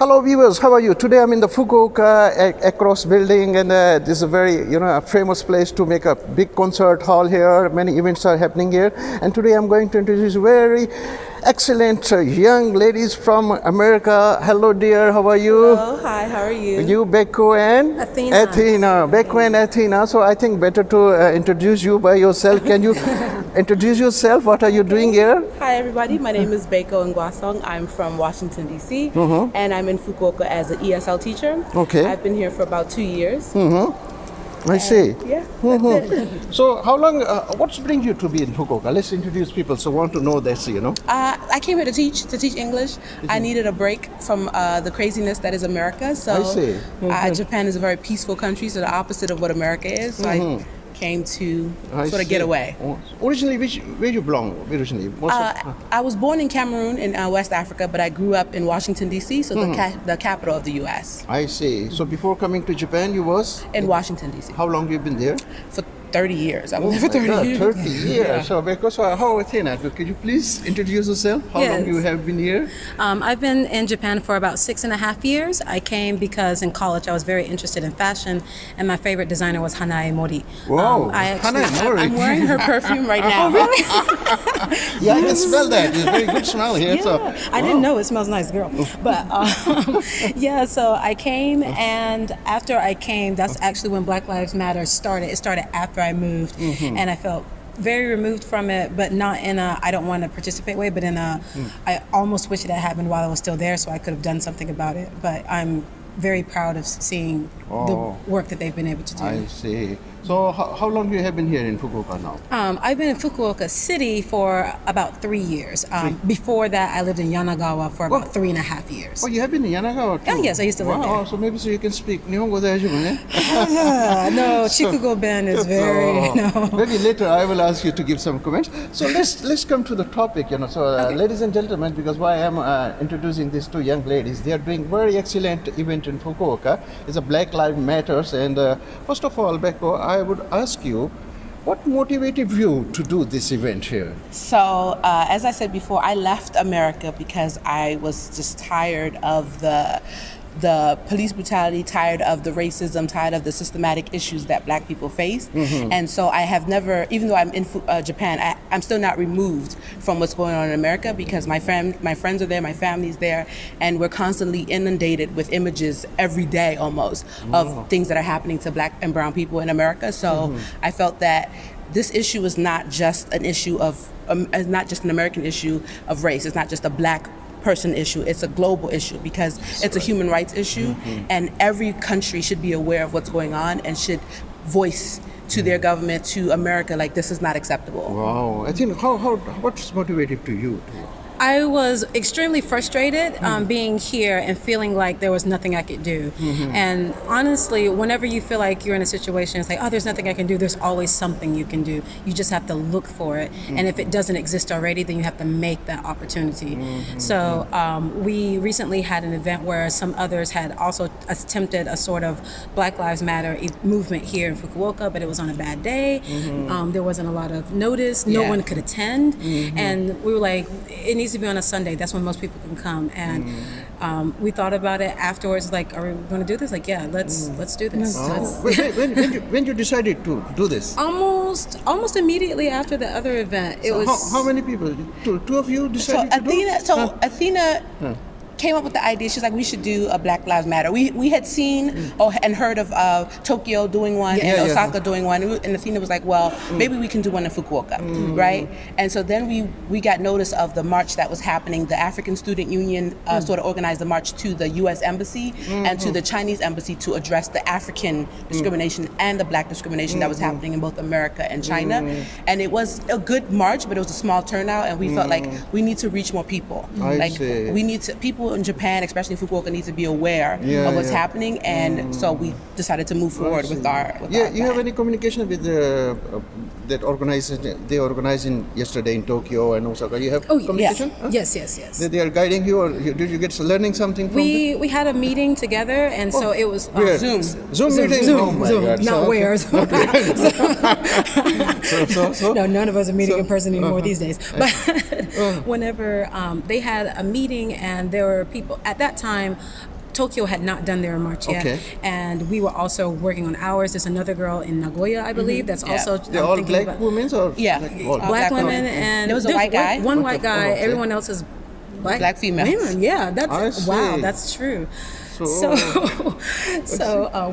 Hello viewers, how are you? Today I'm in the Fukuoka across building, and this is a very a famous place to make a big concert hall here. Many events are happening here, and today I'm going to introduce very excellent young ladies from America. Hello dear, how are you? Hello, hi, how are you? You, Bako and? Athena. Bako and Athena. So I think better to introduce you by yourself. Can you introduce yourself? What are you doing here? Hi everybody, my name is Bako Ngwasong. I'm from Washington DC, and I'm in Fukuoka as an ESL teacher. Okay. I've been here for about 2 years. I see. Yeah, that's it. So how long, what's bring you to be in Fukuoka? Let's introduce people so want to know this, I came here to teach English. I needed a break from the craziness that is America. So I see. Japan is a very peaceful country, so the opposite of what America is. So I came to sort of get away. Originally, where you belong originally? I was born in Cameroon in West Africa, but I grew up in Washington DC, so the capital of the U.S. I see. So before coming to Japan, you was? In Washington DC. How long you been there? For 30 years. I was there for 30 years. 30 years. Yeah. So because how Athena, could you please introduce yourself? How long you have been here? I've been in Japan for about 6.5 years. I came because in college I was very interested in fashion, and my favorite designer was Hanae Mori. Wow, Hanae Mori. I'm wearing her perfume right now. Oh, really? Yeah, I can smell that. It's a very good smell here. Yeah. So, I didn't know it smells nice, girl. But yeah, so I came, and after I came, that's actually when Black Lives Matter started. It started after I moved, and I felt very removed from it, but not in a I don't want to participate way, but in a I almost wish it had happened while I was still there, so I could have done something about it. But I'm very proud of seeing the work that they've been able to do. I see. So how long you have been here in Fukuoka now? I've been in Fukuoka City for about 3 years. Before that, I lived in Yanagawa for about 3.5 years. Oh, you have been in Yanagawa too? Oh, yes, I used to live there. So maybe so you can speak Nihongo daijoubu ne? No, Chikugo Ben is very, no. Maybe later I will ask you to give some comments. So let's come to the topic, So ladies and gentlemen, because why I'm introducing these two young ladies, they are doing very excellent event in Fukuoka. It's a Black Lives Matters, and first of all, Beko, I would ask you, what motivated you to do this event here? So, as I said before, I left America because I was just tired of the police brutality, tired of the racism, tired of the systematic issues that Black people face. And so I have never, even though I'm in Japan, I'm still not removed from what's going on in America, because my friends are there, my family's there, and we're constantly inundated with images every day almost of things that are happening to Black and brown people in America. So I felt that this issue is not just an issue of, not just an American issue of race. It's not just a Black person issue. It's a global issue because it's a human rights issue, and every country should be aware of what's going on and should voice to their government, to America, like this is not acceptable. Wow. I think what's motivated to you? I was extremely frustrated being here and feeling like there was nothing I could do. And honestly, whenever you feel like you're in a situation, it's like, oh, there's nothing I can do. There's always something you can do. You just have to look for it. And if it doesn't exist already, then you have to make that opportunity. So we recently had an event where some others had also attempted a sort of Black Lives Matter movement here in Fukuoka, but it was on a bad day. There wasn't a lot of notice. No one could attend. And we were like, it needs to be on a Sunday. That's when most people can come. And we thought about it afterwards, like, are we going to do this? Like, yeah, let's do this. When you decided to do this? Almost immediately after the other event. It was how many people? Two of you decided to do it? So Athena came up with the idea. She's like, we should do a Black Lives Matter. We had seen and heard of Tokyo doing one and Osaka doing one, and Athena was like, well, maybe we can do one in Fukuoka, right? And so then we got notice of the march that was happening. The African Student Union sort of organized the march to the U.S. Embassy and to the Chinese Embassy to address the African discrimination and the Black discrimination that was happening in both America and China. And it was a good march, but it was a small turnout, and we felt like we need to reach more people. We need to, people in Japan, especially Fukuoka, need to be aware of what's happening, and so we decided to move forward with our. You have any communication with that organization? They organized yesterday in Tokyo and Osaka. You have communication? Yes. Yes. They are guiding you, or did you get learning something from them? We had a meeting together, and so it was Zoom meeting. Oh my God. Not where. So? No, none of us are meeting in person anymore these days. But whenever they had a meeting, and there were people at that time, Tokyo had not done their march yet, Okay. and we were also working on ours. There's another girl in Nagoya, I believe, that's Yeah. also They're all thinking black about women or Yeah. like All black black women, women. and There was a there's white guy. one white guy. Okay. Everyone else is Black females. Women, yeah, I that's see. wow, that's true. So-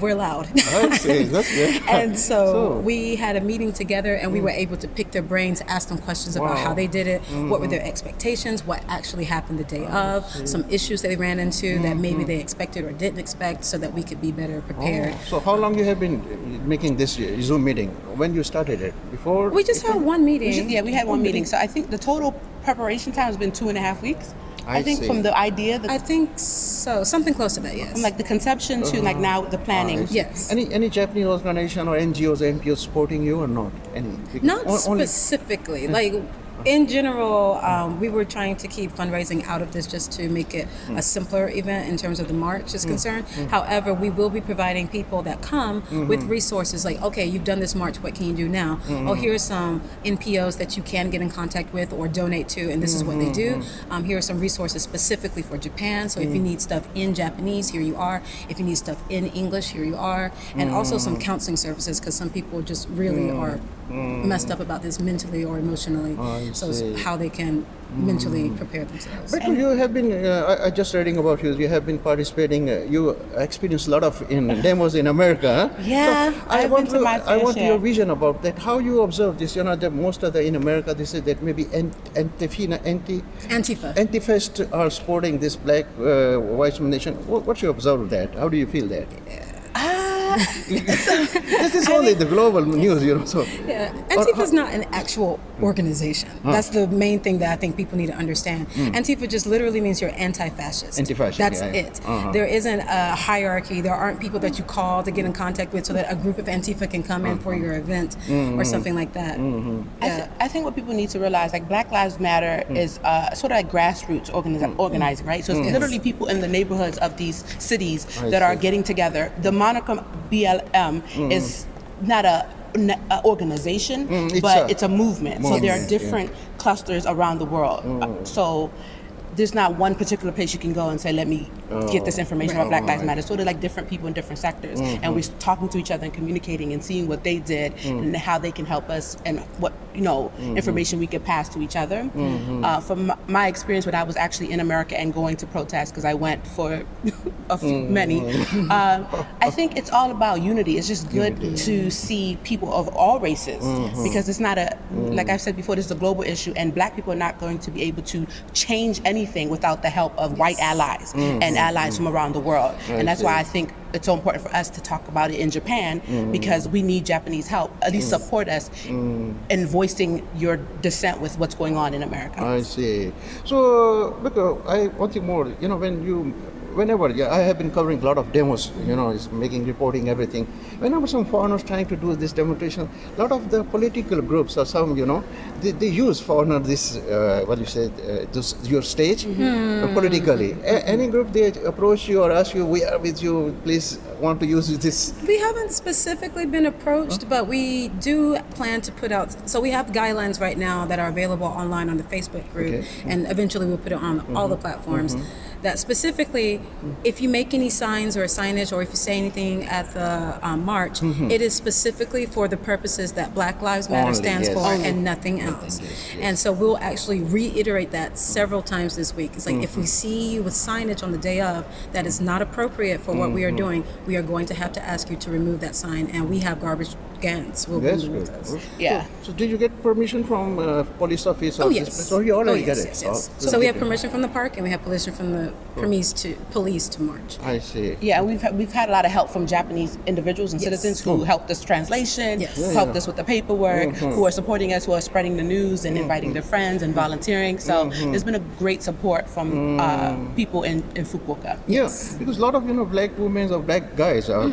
We're loud. I see. That's good. And so we had a meeting together, and we were able to pick their brains, ask them questions about how they did it, what were their expectations, what actually happened the day of, some issues that they ran into that maybe they expected or didn't expect, so that we could be better prepared. So how long you have been making this Zoom meeting? When you started it? Before? We just had one meeting. Yeah, we had one meeting. So I think the total preparation time has been 2.5 weeks. I think see. from the idea, I think so, something close to that, yes. from like the conception to like now the planning. Yes. Any Japanese organization or NGOs, NPOs supporting you or not? Any? Not Only- specifically. Like in general, we were trying to keep fundraising out of this just to make it a simpler event in terms of the march is concerned. However, we will be providing people that come with resources like, okay, you've done this march, what can you do now? Oh, here's some NPOs that you can get in contact with or donate to, and this is what they do. Here are some resources specifically for Japan. So if you need stuff in Japanese, here you are. If you need stuff in English, here you are. And also some counseling services, because some people just really are messed up about this mentally or emotionally. So it's see. how they can mentally prepare themselves. But you have been, I just reading about you, you have been participating, you experienced a lot of demos in America. Huh? Yeah, I I've want, been to my fair your share. vision about that. How you observe this? That most of the, in America, they say that maybe Antifa. Antifest are supporting this black white nation. What's your observe of that? How do you feel that? This is only the global news, So Yeah, Antifa is not an actual organization. That's the main thing that I think people need to understand. Antifa just literally means you're anti-fascist. Anti-fascist, That's yeah. it. There isn't a hierarchy. There aren't people that you call to get in contact with so that a group of Antifa can come in for your event or something like that. I think what people need to realize, like Black Lives Matter is sort of like grassroots organizing, right? So it's literally people in the neighborhoods of these cities that are getting together. The moniker BLM is not a organization, but it's a movement. So there are different clusters around the world. So there's not one particular place you can go and say, let me get this information about Black Lives Matter. So they're like different people in different sectors. And we're talking to each other and communicating and seeing what they did and how they can help us and what, information we could pass to each other. From my experience when I was actually in America and going to protest, because I went for many, I think it's all about unity. It's just good to see people of all races because it's not like I've said before, this is a global issue and Black people are not going to be able to change anything without the help of white allies and allies from around the world. And that's why I think it's so important for us to talk about it in Japan because we need Japanese help, at least support us in voicing your dissent with what's going on in America. I see. So, Bako, one thing more, whenever I have been covering a lot of demos, is making reporting everything. Whenever some foreigners trying to do this demonstration, a lot of the political groups or some, they use foreigner this your stage politically. Any group they approach you or ask you, we are with you, please want to use this? We haven't specifically been approached, but we do plan to put out. So we have guidelines right now that are available online on the Facebook group, and eventually we'll put it on all the platforms. That specifically, if you make any signs or signage, or if you say anything at the march, it is specifically for the purposes that Black Lives Matter stands for and nothing else. And so we'll actually reiterate that several times this week. It's like if we see you with signage on the day of that is not appropriate for what we are doing, we are going to have to ask you to remove that sign. And we have garbage cans. We'll That's remove good. those. Yeah. So did you get permission from police office? Oh, or yes. this? So you already get it? Yes. Oh, So we have permission from the park, and we have permission from the police to march. I see. Yeah, we've had a lot of help from Japanese individuals and citizens who helped us translation, who helped us with the paperwork, who are supporting us, who are spreading the news and inviting their friends and volunteering. So there's been a great support from people in Fukuoka. Yes, because a lot of black women or black guys are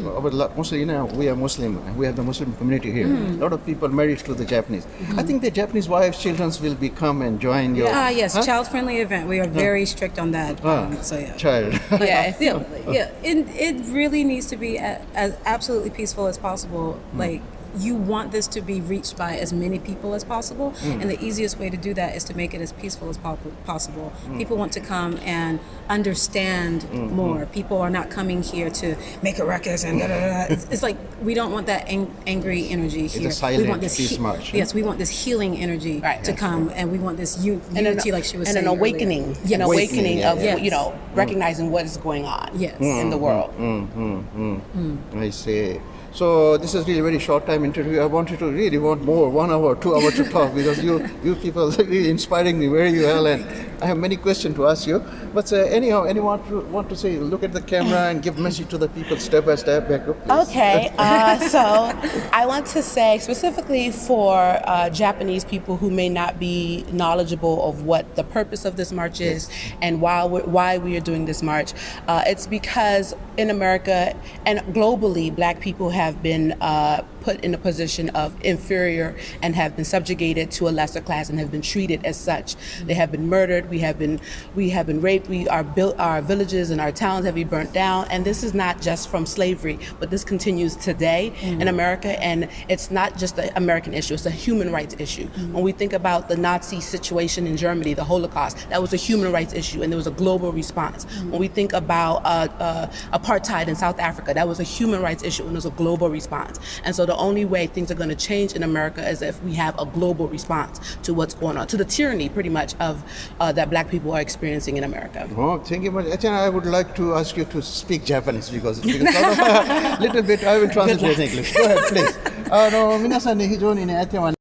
mostly we are Muslim. We have the Muslim community here. A lot of people married to the Japanese. I think the Japanese wives, children will come and join your. Yes, child-friendly event. We are very strict on that. So yeah. Child. Yeah. It really needs to be as absolutely peaceful as possible. Like you want this to be reached by as many people as possible, and the easiest way to do that is to make it as peaceful as possible. People want to come and understand more. People are not coming here to make a ruckus and It's like we don't want that angry energy here. It's a silent we want this peace march. Yes, we want this healing energy to come, and we want this unity, like she was saying, and an awakening, earlier. an awakening of Yes. recognizing what is going on Yes. in the world. I see. So this is really a very short time interview. I wanted to really want more, 1 hour, 2 hours to talk because you people are really inspiring me very well, and I have many questions to ask you. But anyhow, anyone want to say, look at the camera and give message to the people step by step. Bako, please. Okay, so I want to say specifically for Japanese people who may not be knowledgeable of what the purpose of this march is and why we are doing this march. It's because in America and globally, Black people have been put in a position of inferior and have been subjugated to a lesser class and have been treated as such. They have been murdered. We have been raped. Our villages and our towns have been burnt down. And this is not just from slavery, but this continues today in America. And it's not just an American issue; it's a human rights issue. When we think about the Nazi situation in Germany, the Holocaust, that was a human rights issue, and there was a global response. When we think about apartheid in South Africa, that was a human rights issue, and there was a global response. And so the only way things are going to change in America is if we have a global response to what's going on, to the tyranny pretty much of that Black people are experiencing in America. Oh, thank you much. Athena, I would like to ask you to speak Japanese because a little bit I will translate in English. Go ahead, please. 皆さんね、非常にね、Athena